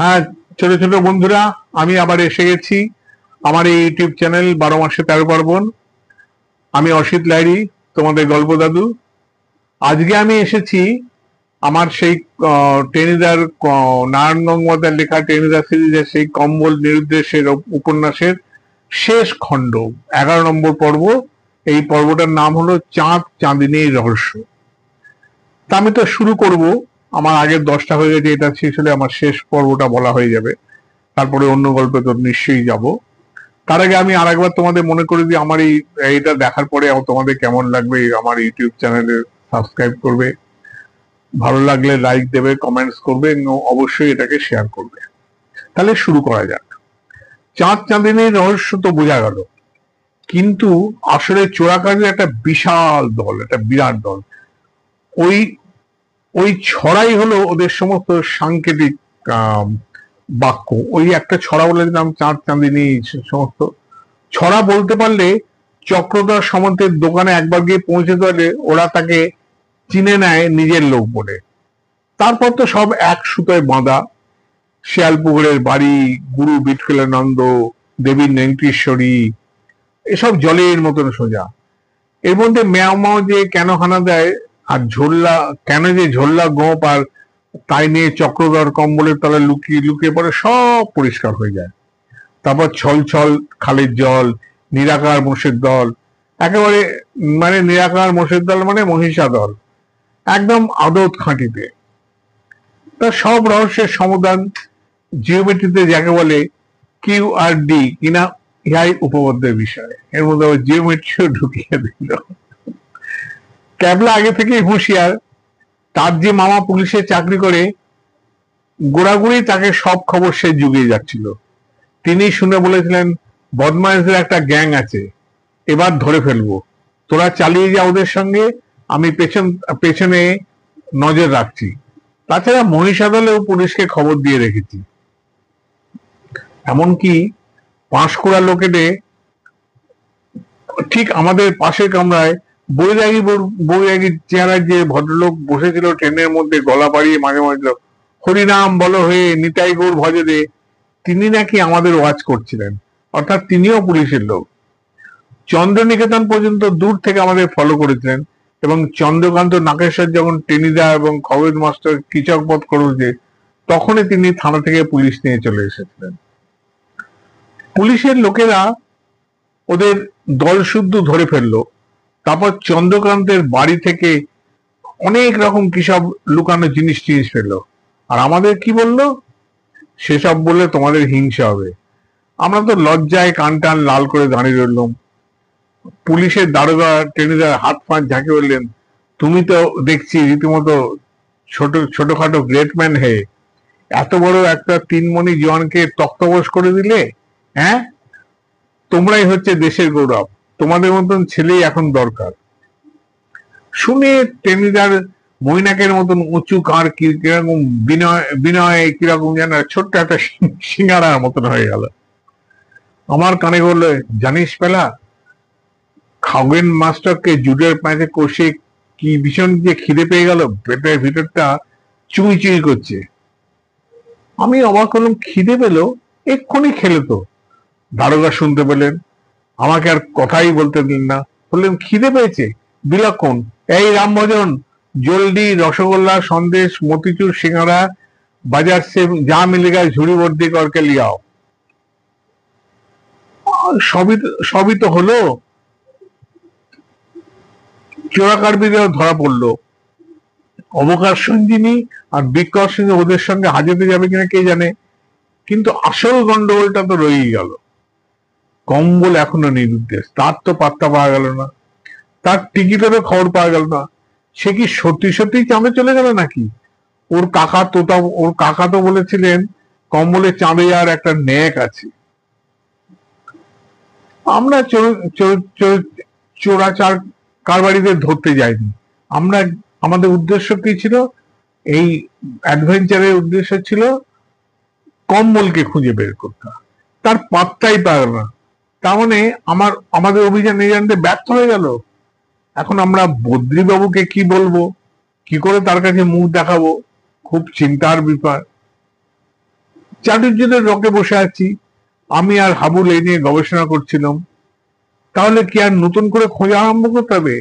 হ্যাঁ, ছোট ছোট বন্ধুরা, আমি আবার এসে গেছি আমার এই ইউটিউব চ্যানেল 12 মাসে 13 পার্বণ। আমি অসিত লাহিড়ী, তোমাদের গল্প দাদু। আজকে আমি এসেছি আমার সেই টেনিদার নারায়ণ গঙ্গোপাধ্যায়ের লেখা টেনিদা সিরিজের সেই কম্বল নিরুদ্দেশের উপন্যাসের শেষ খণ্ড, 11 নম্বর পর্ব। এই পর্বটার নাম হলো চাঁদ চাঁদিনীর রহস্য। তা আমি তো শুরু করব। আমার আগের 10টা হয়ে গেছে, এটা শেষ হলে আমার শেষ পর্বটা বলা হয়ে যাবে, তারপরে অন্য গল্পে তো নিশ্চয়ই যাব। তার আগে আমি আরেকবার তোমাদের মনে করে দিই, আমার এইটা দেখার পরে তোমাদের কেমন লাগবে। আমার ইউটিউব চ্যানেলে সাবস্ক্রাইব করবে, ভালো লাগলে লাইক দেবে, কমেন্টস করবে এবং অবশ্যই এটাকে শেয়ার করবে। তাহলে শুরু করা যাক। চাঁদ চাঁদিনীর রহস্য তো বোঝা গেল, কিন্তু আসলে চোরাকারীর একটা বিশাল দল, একটা বিরাট দল। ওই ওই ছড়াই হলো ওদের সমস্ত সাংকেতিক বাক্য। ওই একটা ছড়া বলে দিলাম, চাঁদ চাঁদিনী সমস্ত ছড়া বলতে পারলে চক্রধর সামন্তের দোকানে একবার গিয়ে পৌঁছে দিলে ওরা তাকে চিনে নেয় নিজের লোক বলে। তারপর তো সব এক সুতোয় বাঁধা। শিয়ালপুকুরের বাড়ি, গুরু বিটফেলানন্দ, দেবী নেংটিশ্বরী, এসব জলের মতন সোজা। এর মধ্যে ম্যাও ম্যাও যে কেন হানা দেয়, আর ঝোল্লা কেন যে ঝোল্লা গোপ, আর তাই নিয়ে চক্রধর কম্বলের তলায় লুকিয়ে লুকিয়ে পড়ে, সব পরিষ্কার হয়ে যায়। তারপর ছল ছল খালের জল, নিরাকার মোষের দল, একেবারে মানে নিরাকার মোষের দল মানে মহিষা দল, একদম আদত খাঁটিতে। তার সব রহস্যের সমাধান জিওমেট্রিতে যাকে বলে কিউ আর ডি কিনা, ইহাই উপপাদ্যের বিষয়। এর মধ্যে আবার জিওমেট্রিও ঢুকিয়ে দিল। ক্যাবলা আগে থেকেই হুঁশিয়ার। তার যে মামা পুলিশে চাকরি করে, গোড়াগুড়ি তাকে সব খবর সে জুগিয়ে যাচ্ছিল। তিনি শুনে বলেছিলেন, বদমাইশদের একটা গ্যাং আছে, এবার ধরে ফেলবো, তোরা চালিয়ে যা ওদের সঙ্গে, আমি পেছনে নজর রাখছি। তাছাড়া মহিষাদলেও পুলিশকে খবর দিয়ে রেখেছি। এমনকি পাঁশকুড়া লোকেদের ঠিক আমাদের পাশের কামরায় বৈরাগী চেহারায় যে ভদ্রলোক বসেছিল ট্রেনের মধ্যে, গলা বাড়িয়ে মাঝে মাঝে হরিনাম বলো হয়ে নিতাই গৌর ভজে দে, তিনি নাকি আমাদের ওয়াচ করছিলেন। অর্থাৎ তিনিও পুলিশের লোক। চন্দ্রনিকেতন পর্যন্ত দূর থেকে আমাদের ফলো করেছিলেন, এবং চন্দ্রকান্ত নাগেশ্বর যখন টেনিদা এবং খগেন মাস্টার কিচকবধ করেছে, তখনই তিনি থানা থেকে পুলিশ নিয়ে চলে এসেছিলেন। পুলিশের লোকেরা ওদের দল শুদ্ধ ধরে ফেললো। তারপর চন্দ্রকান্তের বাড়ি থেকে অনেক রকম কি সব লুকানো জিনিস টিনিস ফেললো। আর আমাদের কি বললো, সেসব বললে তোমাদের হিংসা হবে। আমরা তো লজ্জায় কান টান লাল করে দাঁড়িয়ে রইলাম। পুলিশের দারোগা টেনিদার হাত পাঁচ ঝাঁকে বললেন, তুমি তো দেখছি রীতিমতো ছোটখাটো গ্রেটম্যান হে, এত বড় একটা তিনমণি জওয়ানকে তক্তপোষ করে দিলে। হ্যাঁ, তোমরাই হচ্ছে দেশের গৌরব, তোমাদের মতন ছেলেই এখন দরকার। শুনে টেনিদার মৈনাকের মতন উঁচু কার কিরকম বিনয় বিনয় কিরকম যেন ছোট্ট একটা সিঙ্গারার মতন হয়ে গেল। আমার কানে বললো, জানিস পেলা, খগেন মাস্টারকে জুডের প্যাঁচে কষে কি ভীষণ যে খিদে পেয়ে গেল, পেটের ভিতরটা চুই চুই করছে। আমি অবাক হলাম, খিদে পেলো? এক্ষুনি খেলে তো। দারোগা শুনতে পেলেন, আমাকে আর কথাই বলতে দিলেন না। বললেন, খিদে পেয়েছে? বিলক্ষণ। এই রামভজন, জলদি রসগোল্লা, সন্দেশ, মতিচুর, সিঙ্গারা বাজার সে যা মিলেগা ঝুড়ি ভর্তি করকে লিয়াও। সবই তো হলো। চোরাকারবিদেরও ধরা পড়লো। অবকাশ সঞ্জিনী আর বিকট সঙ্গে ওদের সঙ্গে হাজতে যাবে কিনা কে জানে, কিন্তু আসল গন্ডগোলটা তো রয়েই গেল। কম্বল এখনো নিরুদ্দেশ, তার তো পাত্তা পাওয়া গেল না, তার টিকিটেরও খবর পাওয়া গেল না। সে কি সত্যি সত্যি চাঁদে চলে গেল নাকি? ওর কাকা তো বলেছিলেন কম্বলে চাঁদে যাওয়ার একটা ন্যাক আছে। আমরা চোরাচার কারবারিদের ধরতে যাইনি। আমাদের উদ্দেশ্য কি ছিল? এই অ্যাডভেঞ্চারের উদ্দেশ্য ছিল কম্বলকে খুঁজে বের করতে। তার পাত্তাই পাওয়া গেল না। তার মানে আমাদের অভিযান এই জানতে ব্যর্থ হয়ে গেল। এখন আমরা বদ্রীবাবুকে কি বলবো, কি করে তার কাছে মুখ দেখাবো? খুব চিন্তার ব্যাপার। চাটুর্যদের রকে বসে আছি, আমি আর হাবুল এই নিয়ে গবেষণা করছিলাম। তাহলে কি আর নতুন করে খোঁজা আরম্ভ করতে হবে?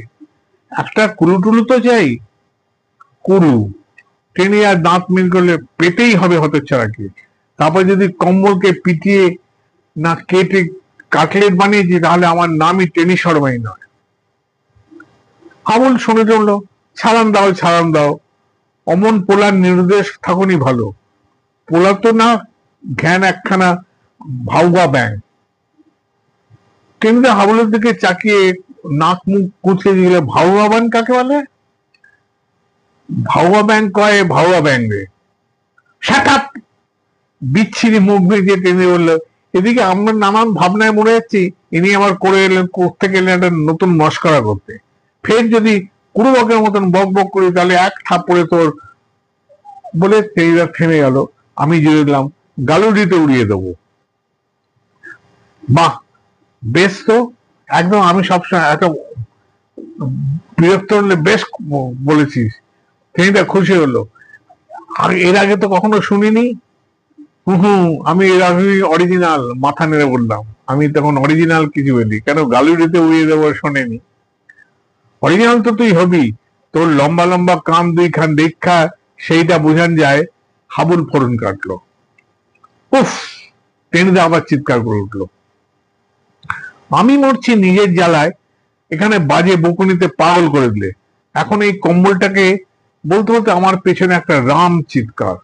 একটা কুলু টুলু তো চাই। কুলু টেনে আর দাঁত মিল করলে পেতেই হবে হতচ্ছাড়াকে। তারপর যদি কম্বলকে পিটিয়ে না কেটে কাটলেট বানিয়েছি, তাহলে আমার নামই টেনি শর্মাই নয়। হাবুল শুনে চললো, ছাড়ান দাও ছাড়ান দাও, অমন পোলার নির্দেশ থাকুনি ভালো। পোলা তো না, ঘ্যান একখানা ভাউগা ব্যাং। টেনিদা হাবুলের দিকে চাকিয়ে নাক মুখ কুচকে দিলে, ভাউগা ব্যাং কাকে বলে? ভাউয়া ব্যাংক কয় ভাউয়া ব্যাংক রে। Shut up! বিচ্ছিরি মুখ ভেঙে টেনে বললো, এদিকে আমরা নানান ভাবনায় মরে যাচ্ছি, ইনি আবার করে এলেন কোথেকে এলেন একটা নতুন মস্করা করতে। ফের যদি কুড়ো বকের মতন বক বক করি, তাহলে এক থাপ্পড়ে তোর। বলে টেনিদা থেমে গেল। আমি জুড়ে দিলাম, গালুডিতে উড়িয়ে দেবো। বাহ, বেশ তো, একদম আমি সবসময় এত বিরক্ত হলে বেশ বলেছিস। টেনিদা খুশি হলো, আর এর আগে তো কখনো শুনিনি। হুম, আমি এর আগে অরিজিনাল, মাথা নেড়ে বললাম। আমি তখন অরিজিনাল কিছু বলি, কেন গালুডিতে উড়িয়ে দেবো শোনেনি। অরিজিনাল তো তুই হবি, তোর লম্বা লম্বা কান দুইখান দেখা সেইটা বোঝান যায়। হাবুল ফোরন কাটলো। উফ! টেনিদা আবার চিৎকার করে উঠলো, আমি মরছি নিজের জ্বালায়, এখানে বাজে বকুনিতে পাগল করে দিলে। এখন এই কম্বলটাকে বলতে বলতে আমার পেছনে একটা রাম চিৎকার।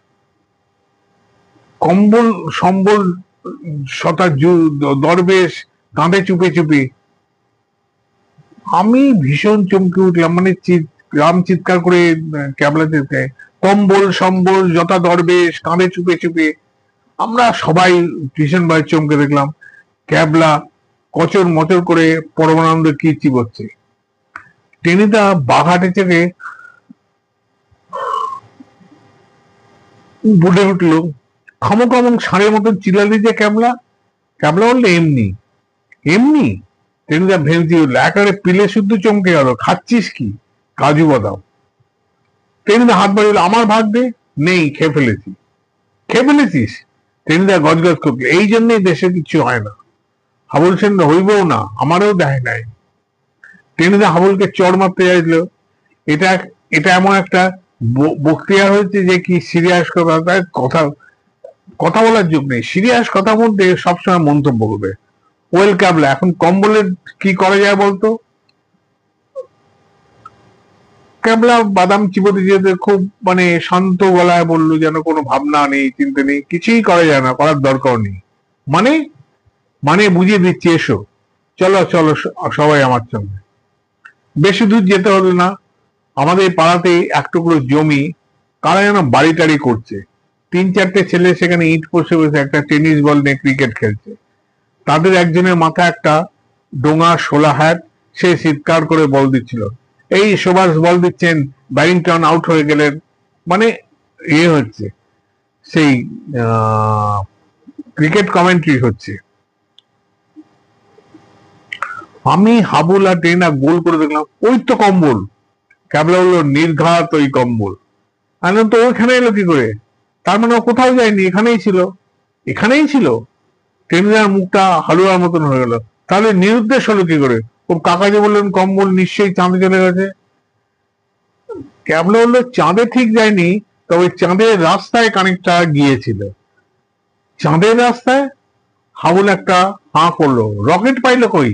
কম্বল সম্বল শতা দরবেশ কাঁধে চুপে চুপে। আমি ভীষণ চমকে উঠলাম, মানে রাম চিৎকার করে ক্যাবলা যেতে, কম্বল সম্বল যথা দরবেশ কাঁধে চুপে চুপে। আমরা সবাই ভীষণভাবে চমকে দেখলাম, ক্যাবলা কচর মচর করে পরমানন্দে কি চিবোচ্ছে। টেনিদা বাঘাটে থেকে বলে উঠল, খামোখামো ষাঁড়ের মতন চিল্লালি যে ক্যাবলা। ক্যাবলা বললে, এমনি এমনি। টেনিদা ভেঙচি উঠলো, একেবারে পিলে শুদ্ধ চমকে গেল, খাচ্ছিস কি? কাজু বাদাম। টেনিদা হাত বাড়িয়ে, আমার ভাগ দে। নেই, খেয়ে ফেলেছি। খেয়ে ফেলেছিস? টেনিদা গজগজ করল, এই জন্যই দেশে কিছু হয় না। হাবুল সেন হইবও না, আমারও দেয় নাই। টেনিদা হাবুলকে চড় মারতে চাইছিল। এটা এটা এমন একটা বক্তৃতা হয়েছে যে কি সিরিয়াস কথা কথা বলার যুগ নেই। সিরিয়াস কথার মধ্যে সবসময় মন্তব্য করবে। ওয়েল ক্যাবলা, এখন কম্বলের কি করা যায় বলতো? ক্যাবলা বাদাম চিবোতে যেতে খুব মানে শান্ত গলায় বললো, যেন কোনো ভাবনা নেই, চিন্তা নেই, কিছুই করা যায় না, করার দরকার নেই। মানে মানে বুঝিয়ে দিচ্ছি, এসো, চলো চলো সবাই আমার সঙ্গে। বেশি দূর যেতে হলো না। আমাদের পাড়াতেই এক টুকরো জমি কারা যেন বাড়ি টাড়ি করছে। 3-4টে ছেলে সেখানে ইট বসে বসে একটা টেনিস বল নিয়ে ক্রিকেট খেলছে। তাদের একজনের মাথায় একটা ডোঙা শোলা হ্যাট, সে চিৎকার করে বল দিচ্ছিল, এই সুভাষ বল দিচ্ছেন, ব্যারিংটন আউট হয়ে গেলেন। মানে ইয়ে হচ্ছে, সেই ক্রিকেট কমেন্ট্রি হচ্ছে। আমি হাবুল আর টেনা গোল করে দেখলাম, ওই তো কম্বল। ক্যাবলা বললো, নির্ঘাত ওই কম্বল। আমি তো ওইখানে এলো কি করে? তার মানে ও কোথাও যায়নি, এখানেই ছিল। এখানেই ছিল। টেনিদার মুখটা হালুয়ার মতন হয়ে গেল। তাহলে নিরুদ্দেশ হলো কি করে? ও কাকা যে বললেন কম্বল নিশ্চয়ই চাঁদে চলে গেছে। ক্যাবলা বললো, চাঁদে ঠিক যায়নি, তবে চাঁদের রাস্তায় খানিকটা গিয়েছিল। চাঁদের রাস্তায়? হাবুল একটা হাঁ করলো। রকেট পাইলো কই?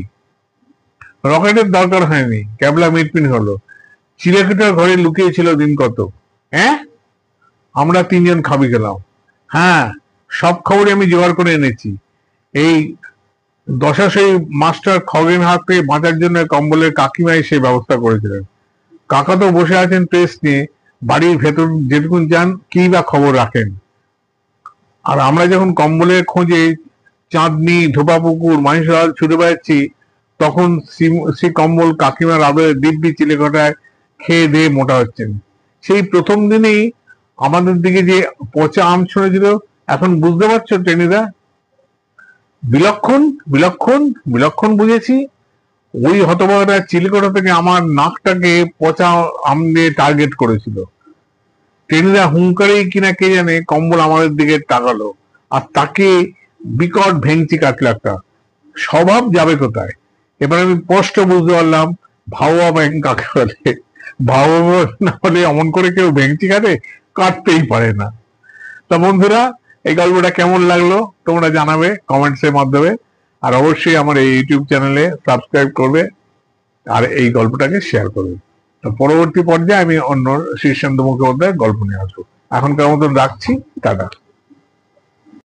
রকেটের দরকার হয়নি। ক্যাবলা মিটমিট হলো, চিলেকুটার ঘরে লুকিয়েছিল দিন কত। হ্যাঁ, আমরা 3জন খাবি গেলাম। হ্যাঁ, সব খবরই আমি জোগাড় করে এনেছি। এই দশাশই মাস্টার খগেন হাত থেকে বাঁচার জন্য কম্বলের কাকিমাই সেই ব্যবস্থা করেছিলেন। কাকা তো বসে আছেন প্রেস নিয়ে, বাড়ির ভেতর যেটুকুন যান কি বা খবর রাখেন। আর আমরা যখন কম্বলের খোঁজে চাঁদনি, ধোপাপুকুর, মাইশাল ছুটে বেড়াচ্ছি, তখন সে কম্বল কাকিমার আদরে দিব্যি চিলেকোঠায় খেয়ে দিয়ে মোটা হচ্ছেন। সেই প্রথম দিনেই আমাদের দিকে যে পচা আম ছড়েছিল, এখন বুঝতে পারছো টেনিদা? বিলক্ষণ বিলক্ষণ বিলক্ষণ বুঝেছি। ওই হতভাগা চিলেকোঠা থেকে আমার নাকটাকে পচা আম দিয়ে টার্গেট করেছিল। টেনিদা হুঙ্কারেই কিনা কে জানে কম্বল আমাদের দিকে তাকালো, আর তাকে বিকট ভেঙচি কাটলো একটা। স্বভাব যাবে কোথায়? এবার আমি স্পষ্ট বুঝতে পারলাম ভাওয়া ব্যাং কাকে বলে। ভাওয়া না হলে অমন করে কেউ ভেঙচি কাটে? কাটতেই পারে না। তা বন্ধুরা, এই গল্পটা কেমন লাগলো তোমরা জানাবে কমেন্টসের মাধ্যমে। আর অবশ্যই আমার এই ইউটিউব চ্যানেলে সাবস্ক্রাইব করবে আর এই গল্পটাকে শেয়ার করবে। তো পরবর্তী পর্যায়ে আমি অন্য শীর্ষেন্দু মুখোপাধ্যায়ের গল্প নিয়ে আসবো। এখনকার মতন রাখছি, টাটা।